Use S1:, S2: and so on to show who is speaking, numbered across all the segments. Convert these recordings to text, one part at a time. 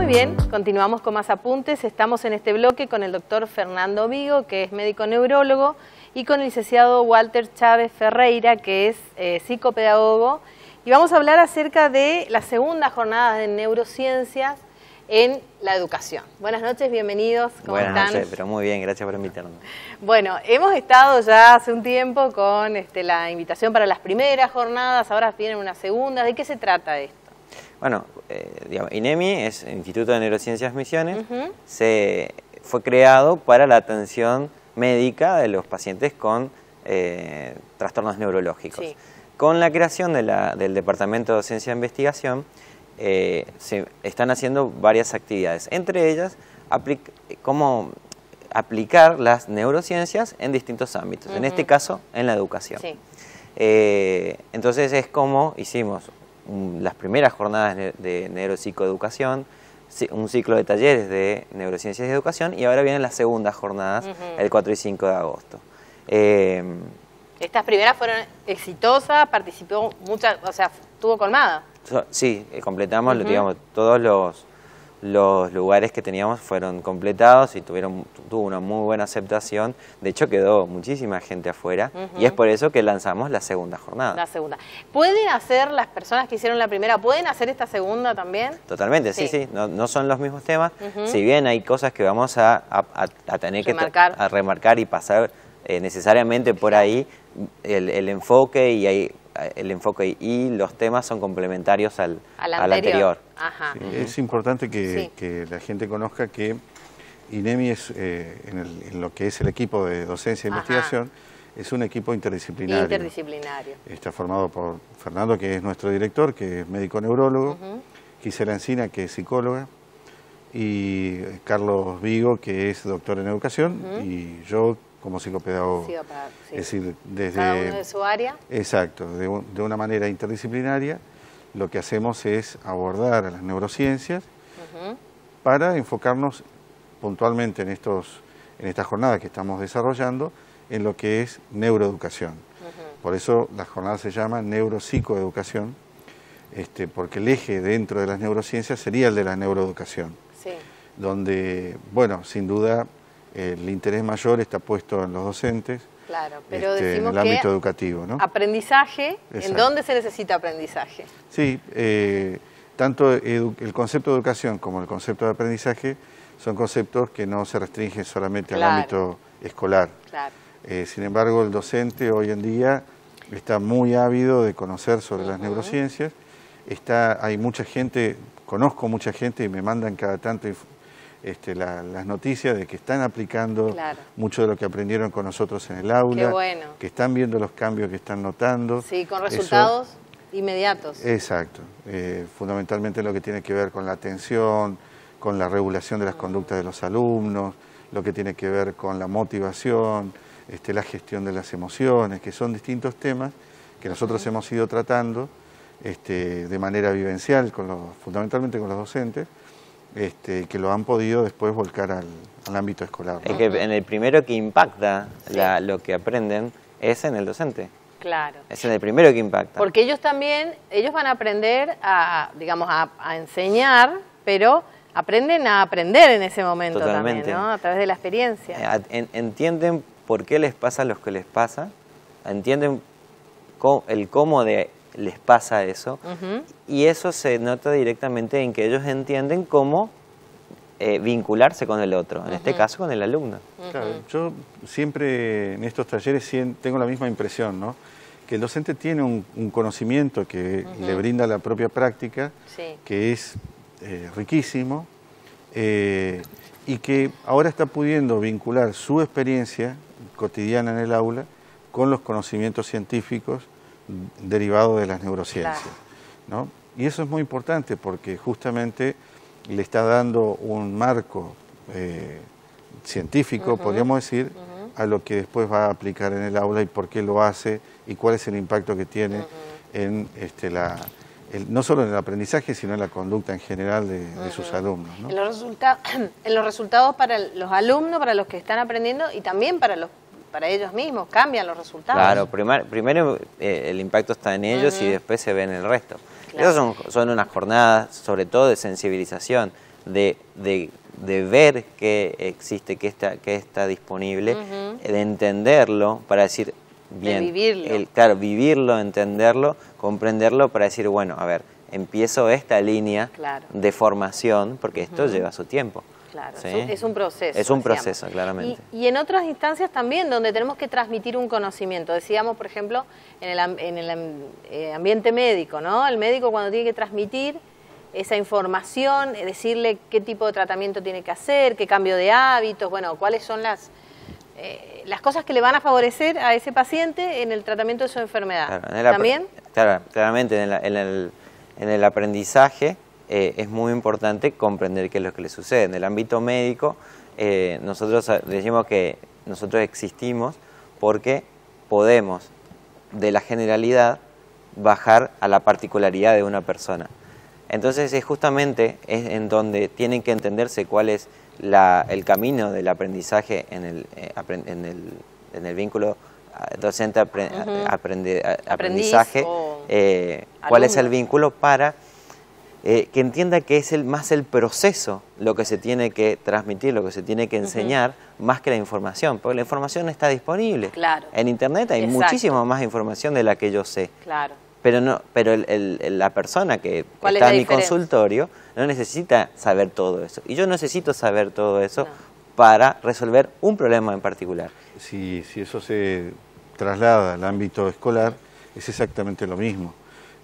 S1: bien, continuamos con más apuntes. Estamos en este bloque con el doctor Fernando Vigo, que es médico neurólogo, y con el licenciado Walter Chávez Ferreira, que es psicopedagogo. Y vamos a hablar acerca de la segunda jornada de neurociencias en la educación. Buenas noches, bienvenidos. ¿Cómo están?
S2: Buenas noches, pero muy bien, gracias por invitarnos.
S1: Bueno, hemos estado ya hace un tiempo con la invitación para las primeras jornadas, ahora viene una segunda. ¿De qué se trata esto?
S2: Bueno, digamos, INEMI es Instituto de Neurociencias Misiones, fue creado para la atención médica de los pacientes con trastornos neurológicos. Sí. Con la creación del Departamento de Docencia e Investigación, se están haciendo varias actividades, entre ellas cómo aplicar las neurociencias en distintos ámbitos, en este caso en la educación. Sí. Entonces es como hicimos las primeras jornadas de neuropsicoeducación, un ciclo de talleres de neurociencias y educación, y ahora vienen las segundas jornadas, el 4 y 5 de agosto.
S1: Estas primeras fueron exitosas, participó mucha, o sea, estuvo colmada.
S2: Sí, completamos, digamos, todos los lugares que teníamos fueron completados y tuvo una muy buena aceptación. De hecho, quedó muchísima gente afuera y es por eso que lanzamos la segunda jornada. La segunda.
S1: ¿Pueden hacer las personas que hicieron la primera, pueden hacer esta segunda también?
S2: Totalmente, sí. No son los mismos temas. Si bien hay cosas que vamos a tener que remarcar y pasar necesariamente por ahí, el enfoque y los temas son complementarios al anterior.
S1: Ajá.
S3: Sí, es importante que la gente conozca que INEMI es, en lo que es el equipo de docencia e investigación, es un equipo interdisciplinario. Está formado por Fernando, que es nuestro director, que es médico neurólogo, Gisela Encina, que es psicóloga, y Carlos Vigo, que es doctor en educación, y yo como psicopedagogo. Es decir, desde
S1: cada uno de su área.
S3: Exacto, de una manera interdisciplinaria, lo que hacemos es abordar a las neurociencias para enfocarnos puntualmente en estas jornadas que estamos desarrollando en lo que es neuroeducación. Por eso la jornada se llama neuropsicoeducación, porque el eje dentro de las neurociencias sería el de la neuroeducación, donde, bueno, sin duda, el interés mayor está puesto en los docentes,
S1: pero decimos
S3: en el ámbito educativo, ¿no?
S1: Aprendizaje, ¿en dónde se necesita aprendizaje?
S3: Sí, tanto el concepto de educación como el concepto de aprendizaje son conceptos que no se restringen solamente al ámbito escolar. Sin embargo, el docente hoy en día está muy ávido de conocer sobre las neurociencias. Hay mucha gente, conozco mucha gente y me mandan cada tanto las noticias de que están aplicando mucho de lo que aprendieron con nosotros en el aula, que están viendo los cambios que están notando.
S1: Sí, con resultados inmediatos.
S3: Exacto, fundamentalmente lo que tiene que ver con la atención, con la regulación de las conductas de los alumnos, lo que tiene que ver con la motivación, la gestión de las emociones, que son distintos temas que nosotros hemos ido tratando de manera vivencial, fundamentalmente con los docentes, que lo han podido después volcar al ámbito escolar, ¿no?
S2: Es que en el primero que impacta lo que aprenden es en el docente.
S1: Claro.
S2: Es en el primero que impacta.
S1: Porque ellos van a aprender a enseñar, pero aprenden a aprender en ese momento. Totalmente. También, ¿no? A través de la experiencia.
S2: Entienden por qué les pasa lo que les pasa, entienden el cómo les pasa eso, y eso se nota directamente en que ellos entienden cómo vincularse con el otro, en este caso con el alumno.
S3: Claro, yo siempre en estos talleres tengo la misma impresión, ¿no? Que el docente tiene un conocimiento que le brinda la propia práctica, que es riquísimo, y que ahora está pudiendo vincular su experiencia cotidiana en el aula con los conocimientos científicos derivados de las neurociencias, ¿no? Y eso es muy importante porque justamente le está dando un marco científico, podríamos decir, a lo que después va a aplicar en el aula y por qué lo hace y cuál es el impacto que tiene en no solo en el aprendizaje, sino en la conducta en general de sus alumnos, ¿no?
S1: En los resultados para los alumnos, para los que están aprendiendo y también para ellos mismos, cambian los resultados.
S2: Claro, primero el impacto está en ellos y después se ve en el resto. Esas son unas jornadas, sobre todo de sensibilización. de ver que existe, que está disponible, de entenderlo para decir, bien,
S1: de vivirlo.
S2: Claro, vivirlo, entenderlo, comprenderlo para decir, bueno, a ver, empiezo esta línea de formación, porque esto lleva su tiempo.
S1: Claro,
S2: ¿sí?
S1: Es un proceso.
S2: Es un proceso, claramente.
S1: Y en otras instancias también, donde tenemos que transmitir un conocimiento. Decíamos, por ejemplo, en el ambiente médico, ¿no? El médico cuando tiene que transmitir esa información, decirle qué tipo de tratamiento tiene que hacer, qué cambio de hábitos, bueno, cuáles son las cosas que le van a favorecer a ese paciente en el tratamiento de su enfermedad.
S2: Claro,
S1: ¿También?
S2: Claro, claramente en el aprendizaje es muy importante comprender qué es lo que le sucede. En el ámbito médico, nosotros decimos que nosotros existimos porque podemos de la generalidad bajar a la particularidad de una persona. Entonces es justamente en donde tienen que entenderse cuál es el camino del aprendizaje en el vínculo docente-aprendizaje, cuál es el vínculo para que entienda que es más el proceso lo que se tiene que transmitir, lo que se tiene que enseñar, más que la información, porque la información está disponible.
S1: Claro.
S2: En Internet hay muchísima más información de la que yo sé.
S1: Claro.
S2: Pero la persona que está en mi consultorio no necesita saber todo eso. Y yo necesito saber todo eso para resolver un problema en particular.
S3: Si eso se traslada al ámbito escolar, es exactamente lo mismo.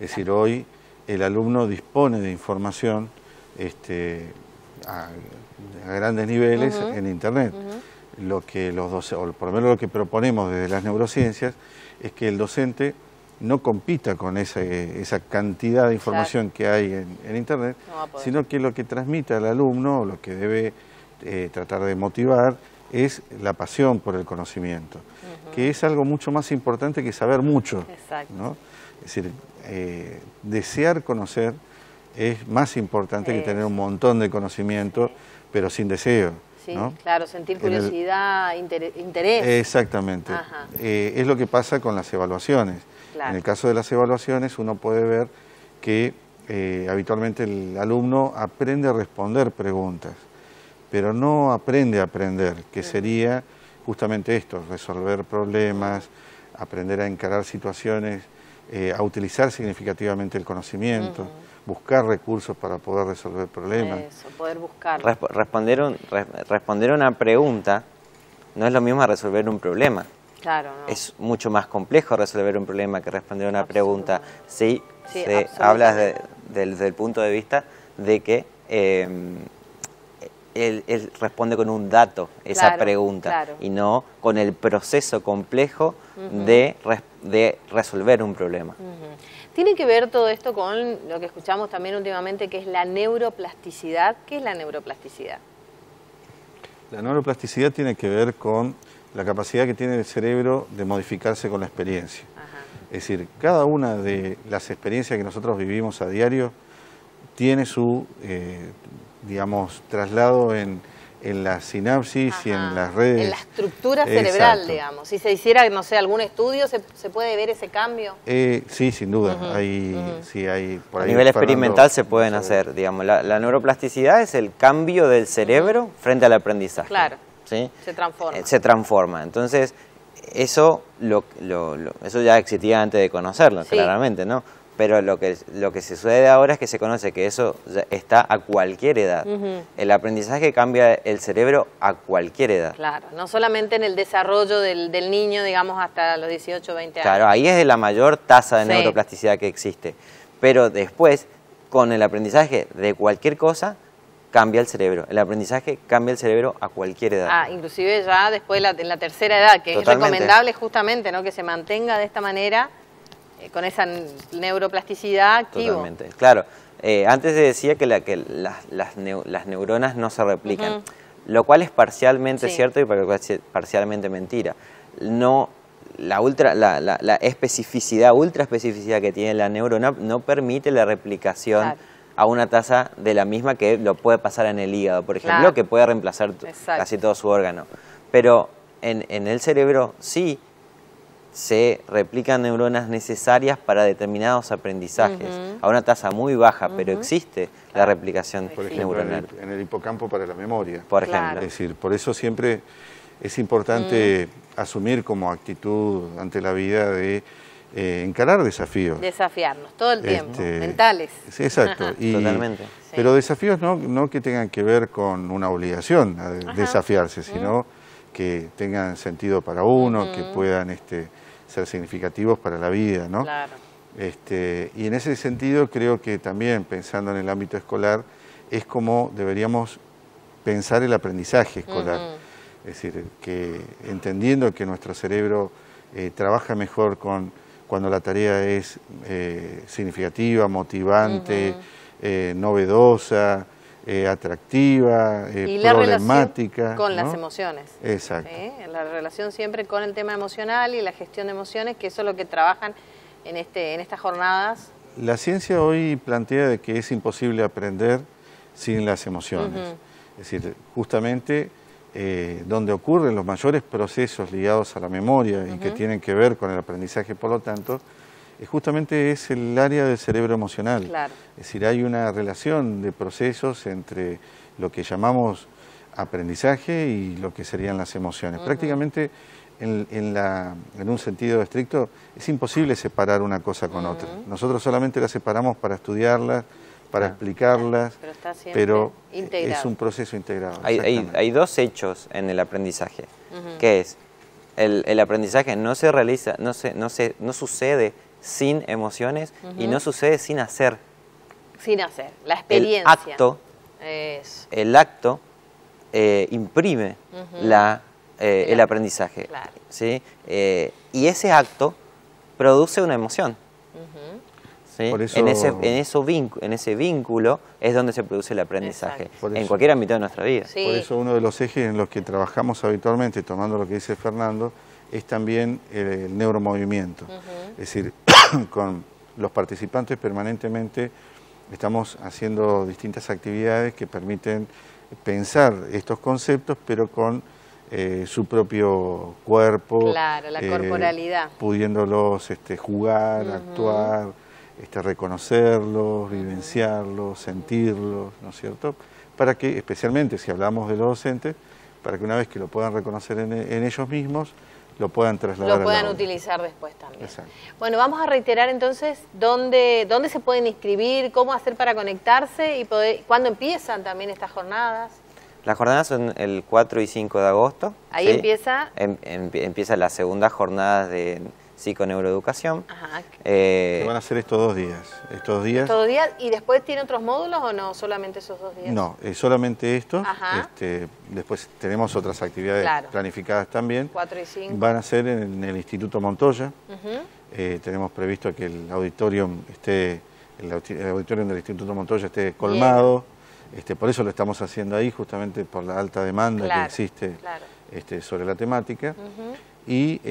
S3: Es decir, hoy el alumno dispone de información a grandes niveles en Internet. Lo que los docentes, o por lo menos lo que proponemos desde las neurociencias, es que el docente no compita con esa cantidad de información que hay en Internet, sino que lo que transmite al alumno, lo que debe tratar de motivar, es la pasión por el conocimiento, que es algo mucho más importante que saber mucho, ¿no? Es decir, desear conocer es más importante que tener un montón de conocimiento, pero sin deseo.
S1: Sí,
S3: ¿no?
S1: Claro, sentir curiosidad, interés.
S3: Exactamente. Es lo que pasa con las evaluaciones. Claro. En el caso de las evaluaciones uno puede ver que habitualmente el alumno aprende a responder preguntas, pero no aprende a aprender, que sería justamente esto, resolver problemas, aprender a encarar situaciones, a utilizar significativamente el conocimiento, buscar recursos para poder resolver problemas.
S1: Eso, poder buscar.
S2: Responder una pregunta no es lo mismo a resolver un problema.
S1: Claro, no.
S2: Es mucho más complejo resolver un problema que responder una pregunta. Sí, se habla desde el punto de vista de que él responde con un dato esa pregunta y no con el proceso complejo de resolver un problema.
S1: ¿Tiene que ver todo esto con lo que escuchamos también últimamente, que es la neuroplasticidad? ¿Qué es la neuroplasticidad?
S3: La neuroplasticidad tiene que ver con la capacidad que tiene el cerebro de modificarse con la experiencia. Es decir, cada una de las experiencias que nosotros vivimos a diario tiene su, digamos, traslado en la sinapsis y en las redes.
S1: En la estructura cerebral, digamos. Si se hiciera, no sé, algún estudio, ¿se puede ver ese cambio?
S3: Sí, sin duda. Sí, hay, por ahí
S2: a nivel experimental se pueden hacer, digamos. La neuroplasticidad es el cambio del cerebro frente al aprendizaje.
S1: Claro.
S2: ¿Sí?
S1: Se transforma.
S2: Se transforma. Entonces, eso ya existía antes de conocerlo, claramente, ¿no? Pero lo que se sucede ahora es que se conoce que eso está a cualquier edad. El aprendizaje cambia el cerebro a cualquier edad.
S1: Claro, no solamente en el desarrollo del niño, digamos, hasta los 18 o 20 años.
S2: Claro, ahí es de la mayor tasa de neuroplasticidad que existe. Pero después, con el aprendizaje de cualquier cosa, cambia el cerebro. El aprendizaje cambia el cerebro a cualquier edad.
S1: Inclusive ya después en la tercera edad, que es recomendable justamente, ¿no?, que se mantenga de esta manera, con esa neuroplasticidad activo.
S2: Totalmente, claro. Antes se decía que las neuronas no se replican, lo cual es parcialmente cierto y parcialmente mentira. No, la especificidad, ultra especificidad que tiene la neurona no permite la replicación a una tasa de la misma que lo puede pasar en el hígado, por ejemplo, que puede reemplazar casi todo su órgano. Pero en el cerebro sí se replican neuronas necesarias para determinados aprendizajes, a una tasa muy baja, pero existe la replicación neuronal.
S3: En el hipocampo para la memoria.
S2: Por ejemplo.
S3: Es decir, por eso siempre es importante asumir como actitud ante la vida de encarar desafíos.
S1: Desafiarnos todo el tiempo, mentales.
S3: Sí, exacto.
S2: Totalmente.
S3: Pero desafíos no que tengan que ver con una obligación a desafiarse, sino que tengan sentido para uno, que puedan ser significativos para la vida, ¿no?
S1: Claro.
S3: Y en ese sentido creo que también, pensando en el ámbito escolar, es como deberíamos pensar el aprendizaje escolar. Es decir, que entendiendo que nuestro cerebro trabaja mejor cuando la tarea es significativa, motivante, novedosa, atractiva,
S1: y la
S3: problemática.
S1: Con
S3: ¿no?
S1: las emociones.
S3: Exacto.
S1: ¿Sí? La relación siempre con el tema emocional y la gestión de emociones, que eso es lo que trabajan en estas jornadas.
S3: La ciencia hoy plantea de que es imposible aprender sin las emociones. Es decir, justamente donde ocurren los mayores procesos ligados a la memoria y que tienen que ver con el aprendizaje, por lo tanto, justamente es el área del cerebro emocional.
S1: Claro.
S3: Es decir, hay una relación de procesos entre lo que llamamos aprendizaje y lo que serían las emociones. Prácticamente, en un sentido estricto, es imposible separar una cosa con otra. Nosotros solamente las separamos para estudiarlas, para explicarlas, pero es un proceso integrado.
S2: Hay dos hechos en el aprendizaje, que es el aprendizaje no se realiza, no sucede sin emociones y no sucede sin hacer.
S1: Sin hacer, la experiencia.
S2: El acto imprime el aprendizaje.
S1: Claro.
S2: ¿Sí? Y ese acto produce una emoción. ¿Sí?
S3: Por eso,
S2: en ese vínculo es donde se produce el aprendizaje, en cualquier ámbito de nuestra vida.
S1: Sí.
S3: Por eso uno de los ejes en los que trabajamos habitualmente, tomando lo que dice Fernando, es también el neuromovimiento. Es decir, con los participantes permanentemente estamos haciendo distintas actividades que permiten pensar estos conceptos, pero con su propio cuerpo.
S1: Claro, la corporalidad.
S3: Pudiéndolos jugar, actuar, reconocerlos, vivenciarlos, sentirlos, ¿no es cierto? Para que, especialmente si hablamos de los docentes, para que una vez que lo puedan reconocer en ellos mismos, lo puedan trasladar.
S1: Lo puedan
S3: a
S1: utilizar después también.
S3: Exacto.
S1: Bueno, vamos a reiterar entonces dónde se pueden inscribir, cómo hacer para conectarse y cuándo empiezan también estas jornadas.
S2: Las jornadas son el 4 y 5 de agosto.
S1: Ahí
S2: ¿sí?
S1: empieza.
S2: Empieza la segunda jornada de psiconeuroeducación.
S1: Ajá.
S3: Que van a ser estos 2 días. Estos días.
S1: ¿Y después tiene otros módulos o no? ¿Solamente esos 2 días?
S3: No, solamente estos.
S1: Ajá.
S3: Después tenemos otras actividades planificadas también.
S1: 4 y 5.
S3: Van a ser en el Instituto Montoya. Tenemos previsto que el auditorium el auditorium del Instituto Montoya esté colmado. Por eso lo estamos haciendo ahí, justamente por la alta demanda que existe sobre la temática. Y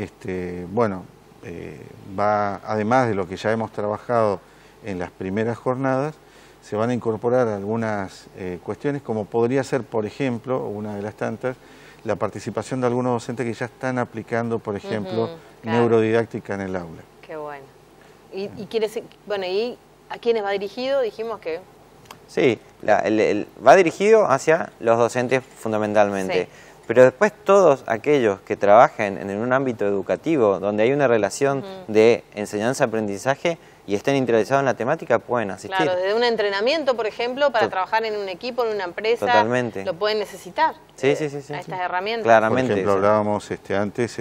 S3: bueno, va, además de lo que ya hemos trabajado en las primeras jornadas, se van a incorporar algunas cuestiones, como podría ser, por ejemplo, una de las tantas, la participación de algunos docentes que ya están aplicando, por ejemplo, neurodidáctica en el aula.
S1: Qué bueno. ¿Y a quiénes va dirigido? Dijimos que...
S2: Sí, va dirigido hacia los docentes fundamentalmente. Sí. Pero después todos aquellos que trabajen en un ámbito educativo donde hay una relación de enseñanza-aprendizaje y estén interesados en la temática pueden asistir.
S1: Claro, desde un entrenamiento, por ejemplo, para trabajar en un equipo, en una empresa,
S2: totalmente.
S1: Lo pueden necesitar.
S2: Sí.
S1: Estas herramientas.
S2: Claramente.
S3: Por ejemplo, hablábamos antes,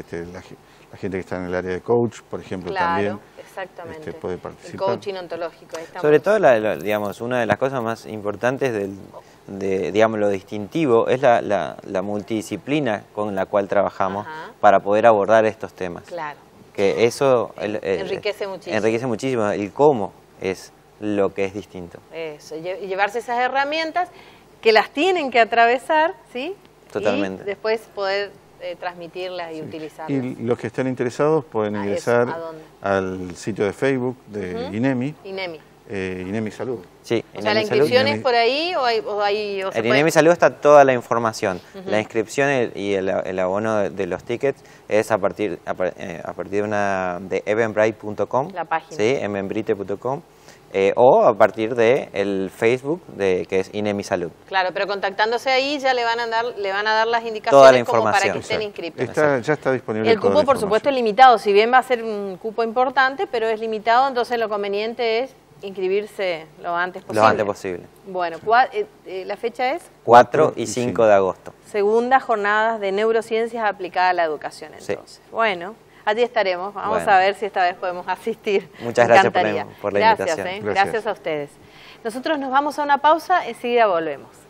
S3: la gente que está en el área de coach, por ejemplo, también
S1: exactamente.
S3: Puede participar.
S1: El coaching ontológico.
S2: Sobre todo, digamos, una de las cosas más importantes digamos, lo distintivo es la multidisciplina con la cual trabajamos para poder abordar estos temas.
S1: Claro.
S2: Que eso
S1: enriquece muchísimo.
S2: Enriquece muchísimo. El cómo es lo que es distinto.
S1: Eso, llevarse esas herramientas que las tienen que atravesar, ¿sí?
S2: Totalmente.
S1: Y después poder transmitirlas y utilizarlas.
S3: Y los que estén interesados pueden ingresar al sitio de Facebook de INEMI.
S1: INEMI.
S3: INEMI Salud.
S2: Sí,
S1: o sea, ¿la inscripción es por ahí o
S2: en INEMI Salud está toda la información. La inscripción y el abono de los tickets es a partir de eventbrite.com,
S1: la página.
S2: ¿sí? eventbrite.com, o a partir de el Facebook que es INEMI Salud.
S1: Claro, pero contactándose ahí ya le van a dar las indicaciones
S2: toda la
S1: como para que
S2: información.
S1: estén inscritos.
S3: Ya está disponible.
S1: El cupo, por supuesto, es limitado. Si bien va a ser un cupo importante, pero es limitado, entonces lo conveniente es inscribirse lo antes posible.
S2: Lo antes posible.
S1: Bueno, la fecha es
S2: 4 y 5 de agosto.
S1: Segundas jornadas de neurociencias aplicadas a la educación, entonces. Sí. Bueno, allí estaremos. Vamos a ver si esta vez podemos asistir.
S2: Muchas gracias por la invitación.
S1: Gracias a ustedes. Nosotros nos vamos a una pausa, enseguida volvemos.